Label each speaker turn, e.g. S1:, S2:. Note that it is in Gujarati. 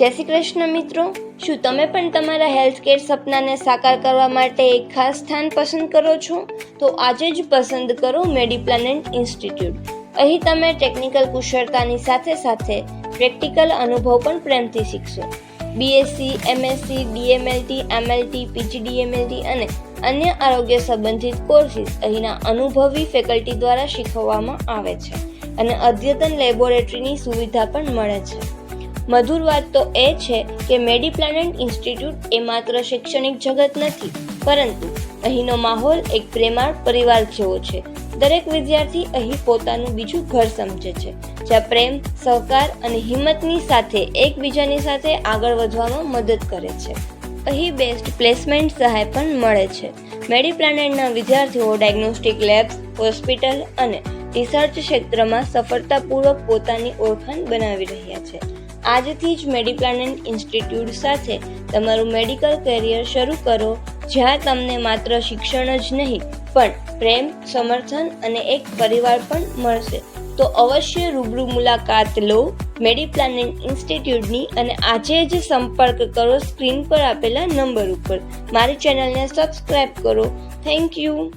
S1: જય શ્રી કૃષ્ણ મિત્રો, શું તમે પણ તમારા હેલ્થકેર સપનાને સાકાર કરવા માટે એક ખાસ સ્થાન પસંદ કરો છો? તો આજે જ પસંદ કરો મેડીપ્લાનેટ ઇન્સ્ટિટ્યૂટ. અહીં તમે ટેકનિકલ કુશળતાની સાથે સાથે પ્રેક્ટિકલ અનુભવ પણ પ્રેમથી શીખશો. બીએસસી, એમએસસી, ડીએમએલટી, એમએલટી, પીજીડીએમએલટી અને અન્ય આરોગ્ય સંબંધિત કોર્સીસ અહીંના અનુભવી ફેકલ્ટી દ્વારા શીખવવામાં આવે છે અને અદ્યતન લેબોરેટરીની સુવિધા પણ મળે છે. મધુર વાત તો એ છે કે મેડીપ્લાનેટ ઇન્સ્ટિટ્યૂટ એ માત્ર શૈક્ષણિક જગત નથી, પરંતુ અહીંનો માહોલ એક પ્રેમાળ પરિવાર જેવો છે. દરેક વિદ્યાર્થી અહીં પોતાનું બીજું ઘર સમજે છે, જ્યાં પ્રેમ, સહકાર અને હિંમતની સાથે એકબીજાની સાથે આગળ વધવામાં મદદ કરે છે. અહીં બેસ્ટ પ્લેસમેન્ટ સહાય પણ મળે છે. મેડીપ્લાનેટના વિદ્યાર્થીઓ ડાયગ્નોસ્ટિક લેબ્સ, હોસ્પિટલ અને રિસર્ચ ક્ષેત્રમાં સફળતાપૂર્વક પોતાની ઓળખાણ બનાવી રહ્યા છે. આજથી જ મેડીપ્લાનેટ ઇન્સ્ટિટ્યૂટ સાથે તમારું મેડિકલ કરિયર શરૂ કરો, જ્યાં તમને માત્ર શિક્ષણ જ નહીં પણ પ્રેમ, સમર્થન અને એક પરિવાર પણ મળશે. તો અવશ્ય રૂબરૂ મુલાકાત લો મેડીપ્લાનેટ ઇન્સ્ટિટ્યૂટની અને આજે જ સંપર્ક કરો સ્ક્રીન પર આપેલા નંબર ઉપર. મારી ચેનલને સબસ્ક્રાઇબ કરો. Thank you.